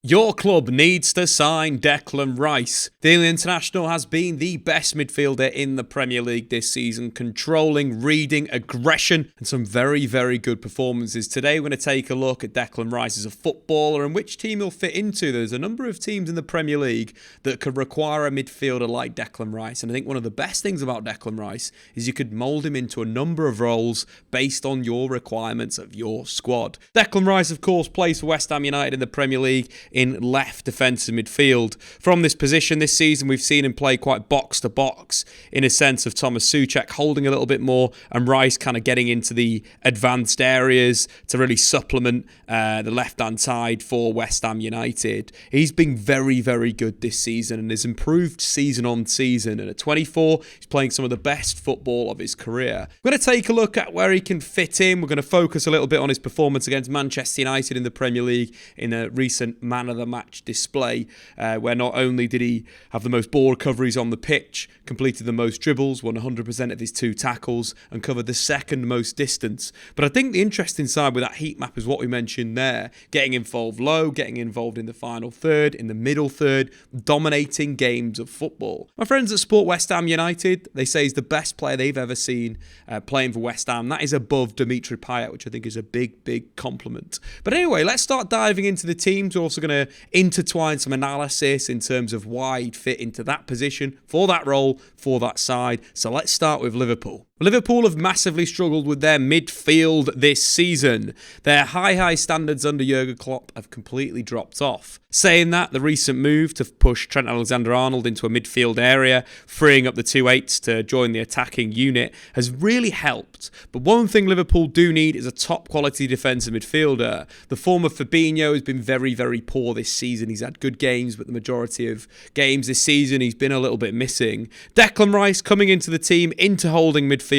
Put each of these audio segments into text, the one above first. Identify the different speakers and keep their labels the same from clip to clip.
Speaker 1: Your club needs to sign Declan Rice. The international has been the best midfielder in the Premier League this season, controlling, reading, aggression, and some very, very good performances. Today, we're going to take a look at Declan Rice as a footballer and which team he'll fit into. There's a number of teams in the Premier League that could require a midfielder like Declan Rice, and I think one of the best things about Declan Rice is you could mould him into a number of roles based on your requirements of your squad. Declan Rice, of course, plays for West Ham United in the Premier League in left defensive midfield. From this position this season, we've seen him play quite box-to-box in a sense of Thomas Souček holding a little bit more and Rice kind of getting into the advanced areas to really supplement the left-hand side for West Ham United. He's been very, very good this season and has improved season on season. And at 24, he's playing some of the best football of his career. We're going to take a look at where he can fit in. We're going to focus a little bit on his performance against Manchester United in the Premier League in a recent Man of the Match display, where not only did he have the most ball recoveries on the pitch, completed the most dribbles, won 100% of his 2 tackles, and covered the second most distance. But I think the interesting side with that heat map is what we mentioned there, getting involved low, getting involved in the final third, in the middle third, dominating games of football. My friends at Sport West Ham United, they say he's the best player they've ever seen playing for West Ham. That is above Dimitri Payet, which I think is a big, big compliment. But anyway, let's start diving into the teams. We're also going to intertwine some analysis in terms of why he'd fit into that position, for that role, for that side. So let's start with Liverpool. Liverpool have massively struggled with their midfield this season. Their high standards under Jurgen Klopp have completely dropped off. Saying that, the recent move to push Trent Alexander-Arnold into a midfield area, freeing up the 2/8s to join the attacking unit, has really helped. But one thing Liverpool do need is a top quality defensive midfielder. The form of Fabinho has been very, very poor this season. He's had good games, but the majority of games this season he's been a little bit missing. Declan Rice coming into the team, into holding midfield,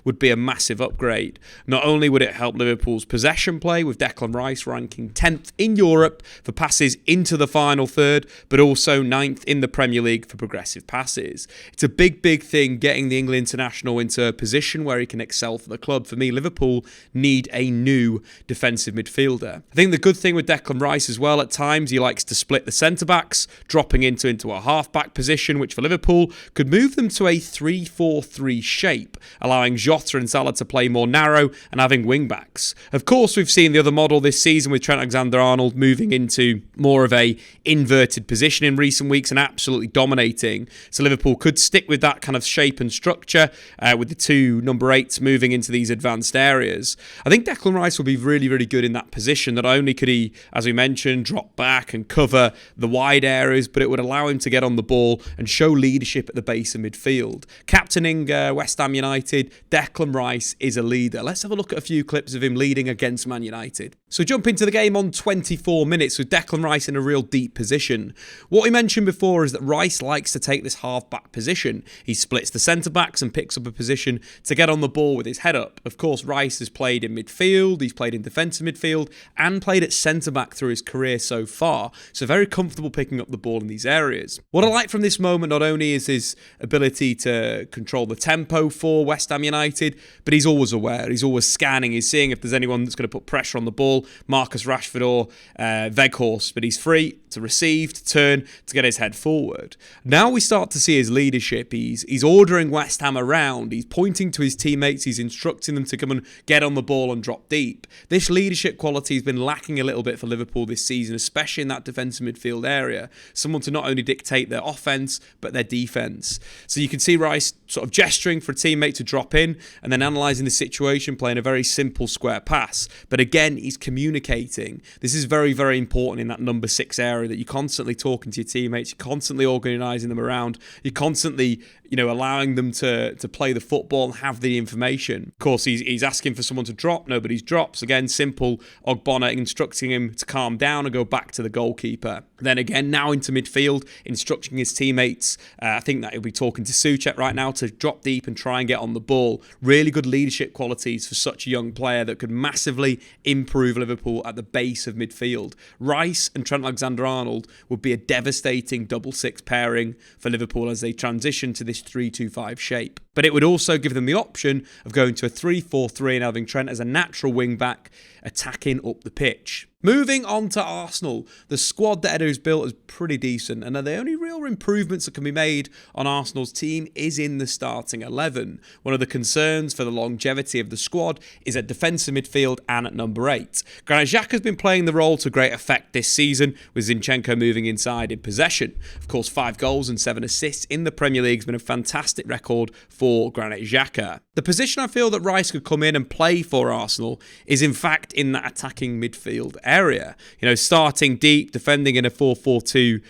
Speaker 1: would be a massive upgrade. Not only would it help Liverpool's possession play, with Declan Rice ranking 10th in Europe for passes into the final third, but also 9th in the Premier League for progressive passes. It's a big, big thing getting the England international into a position where he can excel for the club. For me, Liverpool need a new defensive midfielder. I think the good thing with Declan Rice as well, at times he likes to split the centre-backs, dropping into a half-back position, which for Liverpool could move them to a 3-4-3 shape, allowing Jota and Salah to play more narrow and having wing-backs. Of course, we've seen the other model this season with Trent Alexander-Arnold moving into more of a inverted position in recent weeks and absolutely dominating. So Liverpool could stick with that kind of shape and structure with the 2 number 8s moving into these advanced areas. I think Declan Rice will be really, really good in that position. Not only could he, as we mentioned, drop back and cover the wide areas, but it would allow him to get on the ball and show leadership at the base of midfield. Captaining West Ham United, Declan Rice is a leader. Let's have a look at a few clips of him leading against Man United. So jump into the game on 24 minutes with Declan Rice in a real deep position. What we mentioned before is that Rice likes to take this half-back position. He splits the centre-backs and picks up a position to get on the ball with his head up. Of course, Rice has played in midfield, he's played in defensive midfield, and played at centre-back through his career so far. So very comfortable picking up the ball in these areas. What I like from this moment not only is his ability to control the tempo for West Ham United, but he's always aware, he's always scanning, he's seeing if there's anyone that's going to put pressure on the ball, Marcus Rashford or Weghorst, but he's free to receive, to turn, to get his head forward. Now we start to see his leadership. He's ordering West Ham around, he's pointing to his teammates, he's instructing them to come and get on the ball and drop deep. This leadership quality has been lacking a little bit for Liverpool this season, especially in that defensive midfield area. Someone to not only dictate their offence, but their defence. So you can see Rice sort of gesturing for a teammate to drop in and then analysing the situation, playing a very simple square pass. But again, he's communicating. This is very, very important in that number 6 area, that you're constantly talking to your teammates, you're constantly organising them around, you're constantly allowing them to play the football and have the information. Of course, he's asking for someone to drop. Nobody's drops. Again, simple Ogbonna instructing him to calm down and go back to the goalkeeper. Then again, now into midfield, instructing his teammates. I think that he'll be talking to Souček right now to drop deep and try and get on the ball. Really good leadership qualities for such a young player that could massively improve Liverpool at the base of midfield. Rice and Trent Alexander-Arnold would be a devastating double 6 pairing for Liverpool as they transition to this 3-2-5 shape. but it would also give them the option of going to a 3-4-3 and having Trent as a natural wing-back attacking up the pitch. Moving on to Arsenal, the squad that Edo's built is pretty decent, and the only real improvements that can be made on Arsenal's team is in the starting 11. One of the concerns for the longevity of the squad is at defensive midfield and at number 8. Granit Xhaka has been playing the role to great effect this season, with Zinchenko moving inside in possession. Of course, 5 goals and 7 assists in the Premier League has been a fantastic record for Granit Xhaka. The position I feel that Rice could come in and play for Arsenal is in fact in that attacking midfield area. Starting deep, defending in a 4-4-2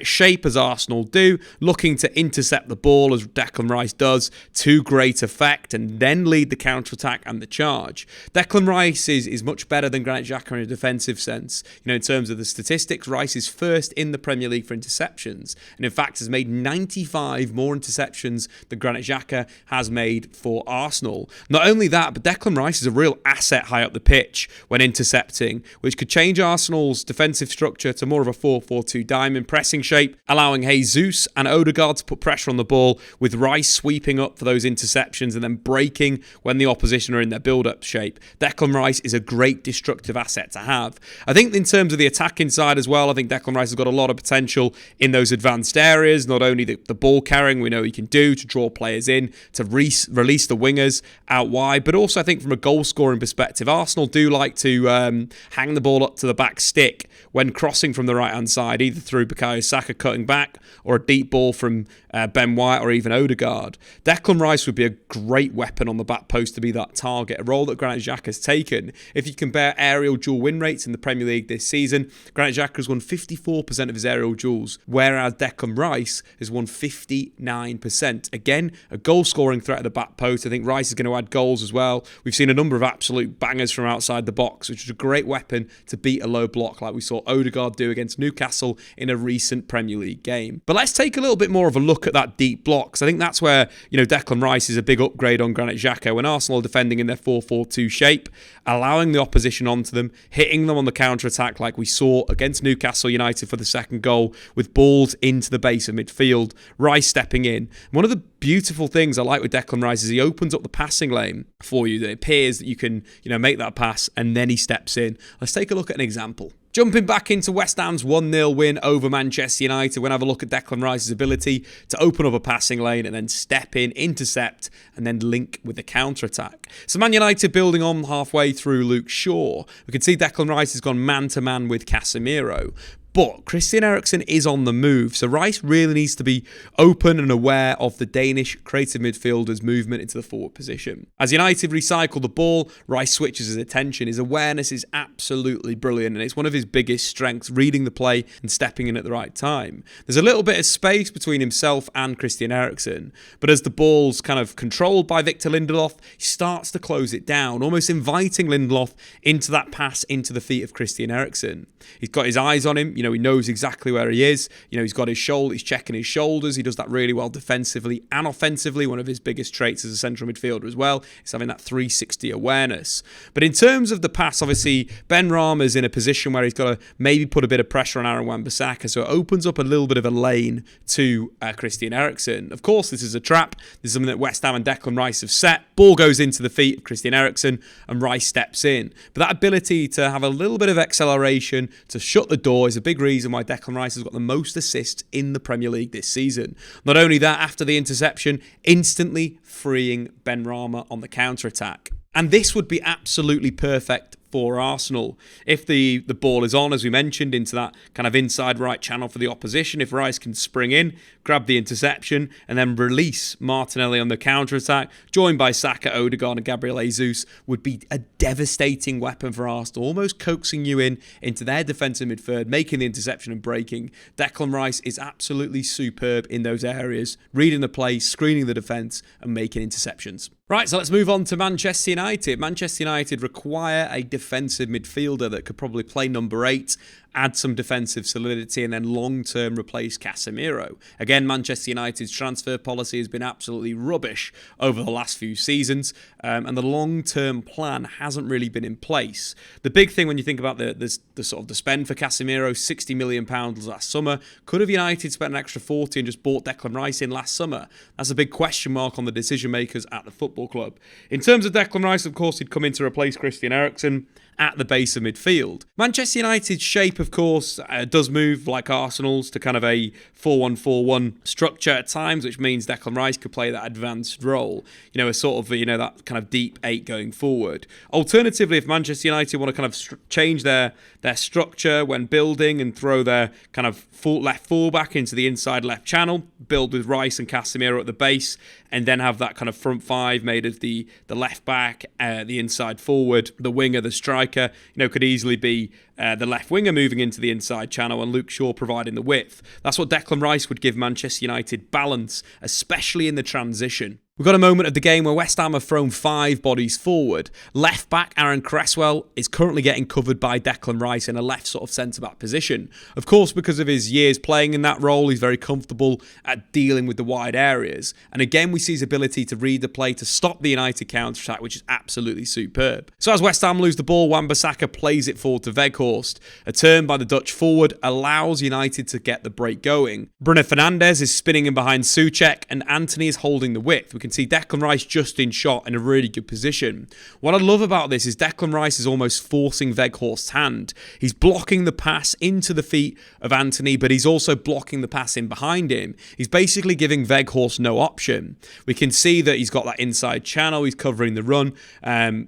Speaker 1: shape as Arsenal do, looking to intercept the ball as Declan Rice does to great effect and then lead the counter-attack and the charge. Declan Rice is much better than Granit Xhaka in a defensive sense. In terms of the statistics, Rice is first in the Premier League for interceptions and in fact has made 95 more interceptions than Granit Xhaka has made for Arsenal. Not only that, but Declan Rice is a real asset high up the pitch when intercepting, which could change Arsenal's defensive structure to more of a 4-4-2 diamond pressing shape, allowing Jesus and Odegaard to put pressure on the ball, with Rice sweeping up for those interceptions and then breaking when the opposition are in their build-up shape. Declan Rice is a great destructive asset to have. I think in terms of the attacking side as well, I think Declan Rice has got a lot of potential in those advanced areas, not only the ball carrying we know he can do to draw players in, to release the wingers out wide, but also I think from a goal scoring perspective, Arsenal do like to hang the ball up to the back stick when crossing from the right hand side, either through Bukayo Saka cutting back or a deep ball from Ben White or even Odegaard. Declan Rice would be a great weapon on the back post to be that target, a role that Granit Xhaka has taken. If you compare aerial duel win rates in the Premier League this season, Granit Xhaka has won 54% of his aerial duels, whereas Declan Rice has won 59%. Again, a goal scoring threat at the back post. I think Rice is going to add goals as well. We've seen a number of absolute bangers from outside the box, which is a great weapon to beat a low block like we saw Odegaard do against Newcastle in a recent Premier League game. But let's take a little bit more of a look at that deep block, because I think that's where Declan Rice is a big upgrade on Granit Xhaka. When Arsenal are defending in their 4-4-2 shape, allowing the opposition onto them, hitting them on the counter-attack like we saw against Newcastle United for the second goal, with balls into the base of midfield, Rice stepping in. One of the beautiful things I like with Declan Rice is he opens up the passing lane for you. It appears that you can make that pass and then he steps in. Let's take a look at an example. Jumping back into West Ham's 1-0 win over Manchester United, we're going to have a look at Declan Rice's ability to open up a passing lane and then step in, intercept, and then link with the counter-attack. So Man United building on halfway through Luke Shaw. We can see Declan Rice has gone man-to-man with Casemiro. But Christian Eriksen is on the move, so Rice really needs to be open and aware of the Danish creative midfielder's movement into the forward position. As United recycle the ball, Rice switches his attention. His awareness is absolutely brilliant, and it's one of his biggest strengths, reading the play and stepping in at the right time. There's a little bit of space between himself and Christian Eriksen, but as the ball's kind of controlled by Victor Lindelof, he starts to close it down, almost inviting Lindelof into that pass into the feet of Christian Eriksen. He's got his eyes on him. He knows exactly where he is. He's got his shoulder. He's checking his shoulders. He does that really well defensively and offensively. One of his biggest traits as a central midfielder as well is having that 360 awareness. But in terms of the pass, obviously, Ben Rama's in a position where he's got to maybe put a bit of pressure on Aaron Wan-Bissaka, so it opens up a little bit of a lane to Christian Eriksen. Of course, this is a trap. This is something that West Ham and Declan Rice have set. Ball goes into the feet of Christian Eriksen and Rice steps in. But that ability to have a little bit of acceleration, to shut the door, is a big reason why Declan Rice has got the most assists in the Premier League this season. Not only that, after the interception, instantly freeing Ben Rama on the counter-attack. And this would be absolutely perfect for Arsenal. If the ball is on, as we mentioned, into that kind of inside right channel for the opposition, if Rice can spring in, grab the interception, and then release Martinelli on the counter-attack, joined by Saka, Odegaard and Gabriel Jesus, would be a devastating weapon for Arsenal, almost coaxing you into their defensive midfield, making the interception and breaking. Declan Rice is absolutely superb in those areas, reading the play, screening the defence and making interceptions. Right, so let's move on to Manchester United. Manchester United require a defensive midfielder that could probably play number 8 add some defensive solidity, and then long-term replace Casemiro. Again, Manchester United's transfer policy has been absolutely rubbish over the last few seasons, and the long-term plan hasn't really been in place. The big thing when you think about the sort of the spend for Casemiro, £60 million last summer. Could have United spent an extra 40 and just bought Declan Rice in last summer? That's a big question mark on the decision makers at the football club. In terms of Declan Rice, of course, he'd come in to replace Christian Eriksen at the base of midfield. Manchester United's shape, of course, does move like Arsenal's to kind of a 4-1-4-1 structure at times, which means Declan Rice could play that advanced role, a sort of, that kind of deep 8 going forward. Alternatively, if Manchester United want to kind of change their structure when building and throw their kind of left fullback into the inside left channel, build with Rice and Casemiro at the base, and then have that kind of front five made of the left back, the inside forward, the winger, the striker, could easily be the left winger moving into the inside channel and Luke Shaw providing the width. That's what Declan Rice would give Manchester United balance, especially in the transition. We've got a moment of the game where West Ham have thrown 5 bodies forward. Left back Aaron Cresswell is currently getting covered by Declan Rice in a left sort of centre-back position. Of course, because of his years playing in that role, he's very comfortable at dealing with the wide areas. And again, we see his ability to read the play to stop the United counter-attack, which is absolutely superb. So as West Ham lose the ball, Wan-Bissaka plays it forward to Weghorst. A turn by the Dutch forward allows United to get the break going. Bruno Fernandes is spinning in behind Souček, and Antony is holding the width. We can see Declan Rice just in shot in a really good position. What I love about this is Declan Rice is almost forcing Weghorst's hand. He's blocking the pass into the feet of Antony, but he's also blocking the pass in behind him. He's basically giving Weghorst no option. We can see that he's got that inside channel. He's covering the run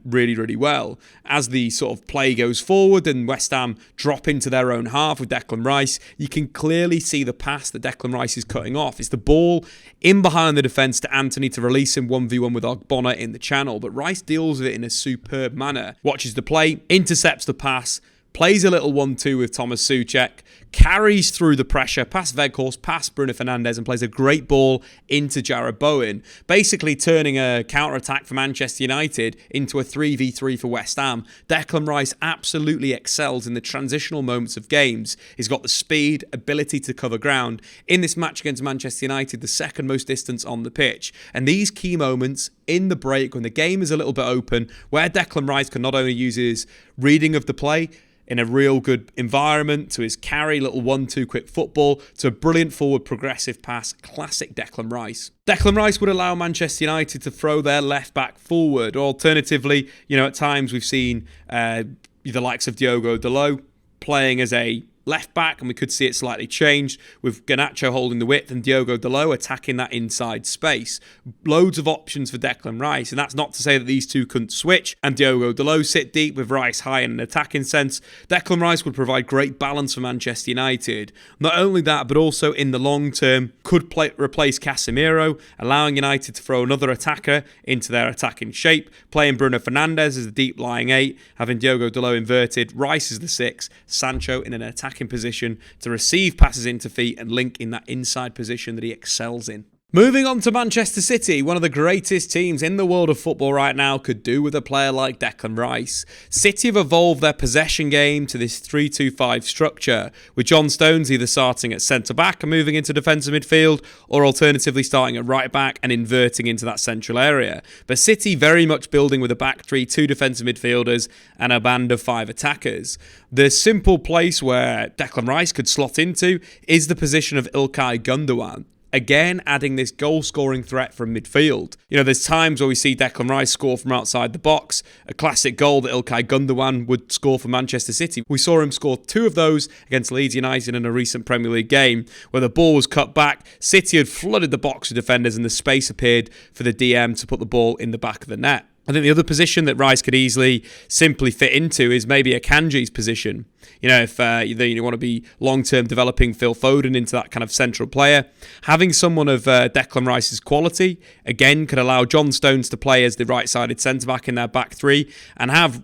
Speaker 1: really, really well. As the sort of play goes forward and West Ham drop into their own half with Declan Rice, you can clearly see the pass that Declan Rice is cutting off. It's the ball in behind the defence to Antony to release him 1v1 with Ogbonna in the channel, but Rice deals with it in a superb manner. Watches the play, intercepts the pass, plays a little 1-2 with Thomas Souček, carries through the pressure, past Weghorst, past Bruno Fernandes, and plays a great ball into Jarrod Bowen, basically turning a counter-attack for Manchester United into a 3v3 for West Ham. Declan Rice absolutely excels in the transitional moments of games. He's got the speed, ability to cover ground. In this match against Manchester United, the second most distance on the pitch. And these key moments in the break, when the game is a little bit open, where Declan Rice can not only use his reading of the play, in a real good environment, to his carry, little 1-2 quick football, to a brilliant forward progressive pass, classic Declan Rice. Declan Rice would allow Manchester United to throw their left back forward. Alternatively, at times we've seen the likes of Diogo Dalot playing as a left back, and we could see it slightly changed with Garnacho holding the width and Diogo Dalot attacking that inside space. Loads of options for Declan Rice, and that's not to say that these two couldn't switch and Diogo Dalot sit deep with Rice high in an attacking sense. Declan Rice would provide great balance for Manchester United. Not only that, but also in the long term could replace Casemiro, allowing United to throw another attacker into their attacking shape, playing Bruno Fernandes as the deep lying 8, having Diogo Dalot inverted, Rice as the 6, Sancho in an attacking position to receive passes into feet and link in that inside position that he excels in. Moving on to Manchester City, one of the greatest teams in the world of football right now, could do with a player like Declan Rice. City have evolved their possession game to this 3-2-5 structure, with John Stones either starting at centre-back and moving into defensive midfield, or alternatively starting at right-back and inverting into that central area. But City very much building with a back three, 2 defensive midfielders and a band of 5 attackers. The simple place where Declan Rice could slot into is the position of İlkay Gundogan. Again, adding this goal-scoring threat from midfield. There's times where we see Declan Rice score from outside the box. A classic goal that İlkay Gundogan would score for Manchester City. We saw him score 2 of those against Leeds United in a recent Premier League game, where the ball was cut back. City had flooded the box with defenders and the space appeared for the DM to put the ball in the back of the net. I think the other position that Rice could easily simply fit into is maybe a Kanji's position. If you want to be long-term developing Phil Foden into that kind of central player, having someone of Declan Rice's quality, again, could allow John Stones to play as the right-sided centre-back in their back three, and have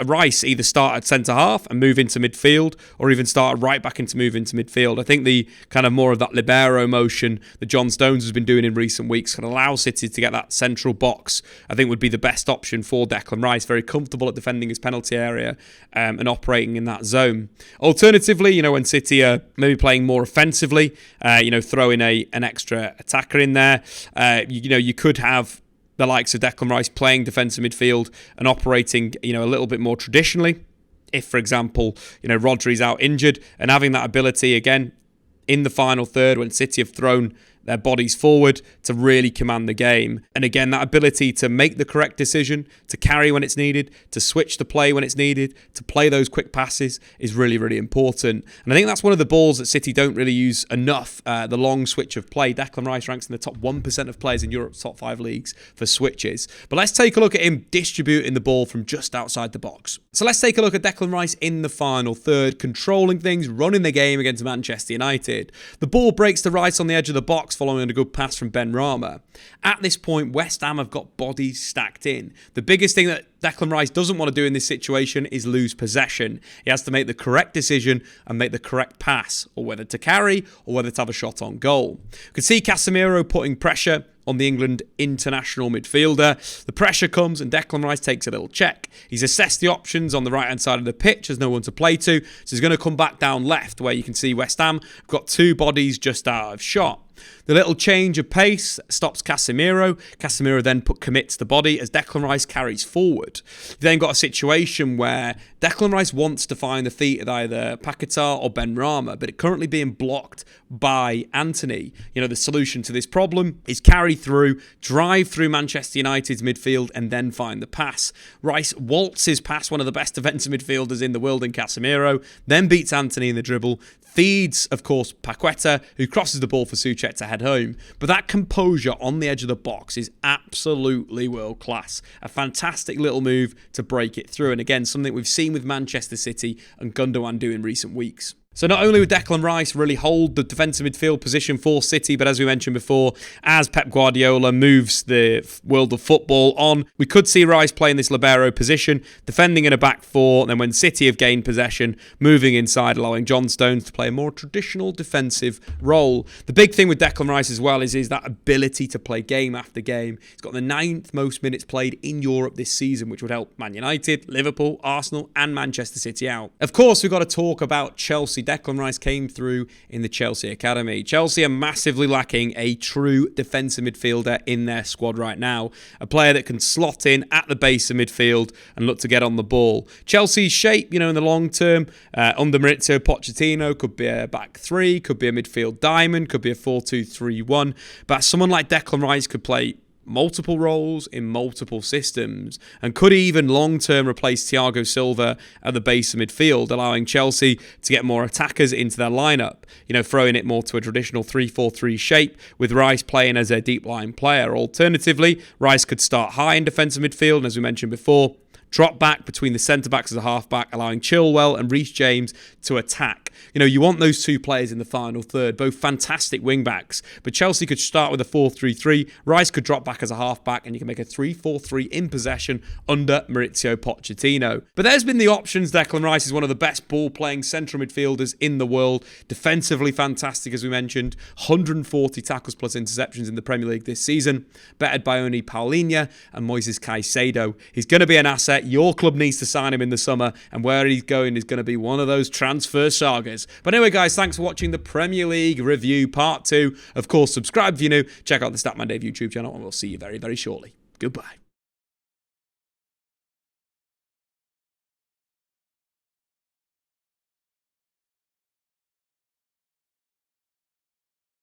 Speaker 1: Rice either start at centre-half and move into midfield, or even start right back into move into midfield. I think the kind of more of that libero motion that John Stones has been doing in recent weeks can allow City to get that central box. I think would be the best option for Declan Rice, very comfortable at defending his penalty area and operating in that zone. home. Alternatively, when City are maybe playing more offensively, throw in an extra attacker in there. You could have the likes of Declan Rice playing defensive midfield and operating, a little bit more traditionally. If, for example, Rodri's out injured, and having that ability again in the final third when City have thrown their bodies forward to really command the game. And again, that ability to make the correct decision, to carry when it's needed, to switch the play when it's needed, to play those quick passes is really, really important. And I think that's one of the balls that City don't really use enough, the long switch of play. Declan Rice ranks in the top 1% of players in Europe's top 5 leagues for switches. But let's take a look at him distributing the ball from just outside the box. So let's take a look at Declan Rice in the final third, controlling things, running the game against Manchester United. The ball breaks to Rice on the edge of the box, following a good pass from Ben Rama. At this point, West Ham have got bodies stacked in. The biggest thing that Declan Rice doesn't want to do in this situation is lose possession. He has to make the correct decision and make the correct pass, or whether to carry or whether to have a shot on goal. You can see Casemiro putting pressure on the England international midfielder. The pressure comes and Declan Rice takes a little check. He's assessed the options on the right-hand side of the pitch. There's no one to play to. So he's going to come back down left, where you can see West Ham have got 2 bodies just out of shot. The little change of pace stops Casemiro. Casemiro then commits the body as Declan Rice carries forward. You've then got a situation where Declan Rice wants to find the feet of either Paquetá or Ben Rama, but it's currently being blocked by Antony. The solution to this problem is carry through, drive through Manchester United's midfield, and then find the pass. Rice waltzes past one of the best defensive midfielders in the world in Casemiro, then beats Antony in the dribble, feeds, of course, Paquetá, who crosses the ball for Souček to head home. But that composure on the edge of the box is absolutely world class. A fantastic little move to break it through. And again, something we've seen with Manchester City and Gundogan do in recent weeks. So not only would Declan Rice really hold the defensive midfield position for City, but as we mentioned before, as Pep Guardiola moves the world of football on, we could see Rice playing this libero position, defending in a back four, and then when City have gained possession, moving inside, allowing John Stones to play a more traditional defensive role. The big thing with Declan Rice as well is that ability to play game after game. He's got the 9th most minutes played in Europe this season, which would help Man United, Liverpool, Arsenal, and Manchester City out. Of course, we've got to talk about Chelsea. Declan Rice came through in the Chelsea academy. Chelsea are massively lacking a true defensive midfielder in their squad right now. A player that can slot in at the base of midfield and look to get on the ball. Chelsea's shape, in the long term, under Maurizio Pochettino, could be a back 3, could be a midfield diamond, could be a 4-2-3-1. But someone like Declan Rice could play multiple roles in multiple systems and could even long-term replace Thiago Silva at the base of midfield, allowing Chelsea to get more attackers into their lineup, throwing it more to a traditional 3-4-3 shape with Rice playing as a deep line player. Alternatively, Rice could start high in defensive midfield and, as we mentioned before, drop back between the centre-backs as a half-back, allowing Chilwell and Reece James to attack. You want those 2 players in the final third, both fantastic wing-backs. But Chelsea could start with a 4-3-3, Rice could drop back as a half-back, and you can make a 3-4-3 in possession under Maurizio Pochettino. But there's been the options. Declan Rice is one of the best ball-playing central midfielders in the world. Defensively fantastic, as we mentioned. 140 tackles plus interceptions in the Premier League this season. Bettered by only Paulinho and Moises Caicedo. He's going to be an asset. Your club needs to sign him in the summer, and where he's going is going to be one of those transfer sagas. But anyway, guys, thanks for watching the Premier League review part 2. Of course, subscribe if you're new. Check out the Statman Dave YouTube channel, and we'll see you very, very shortly. Goodbye.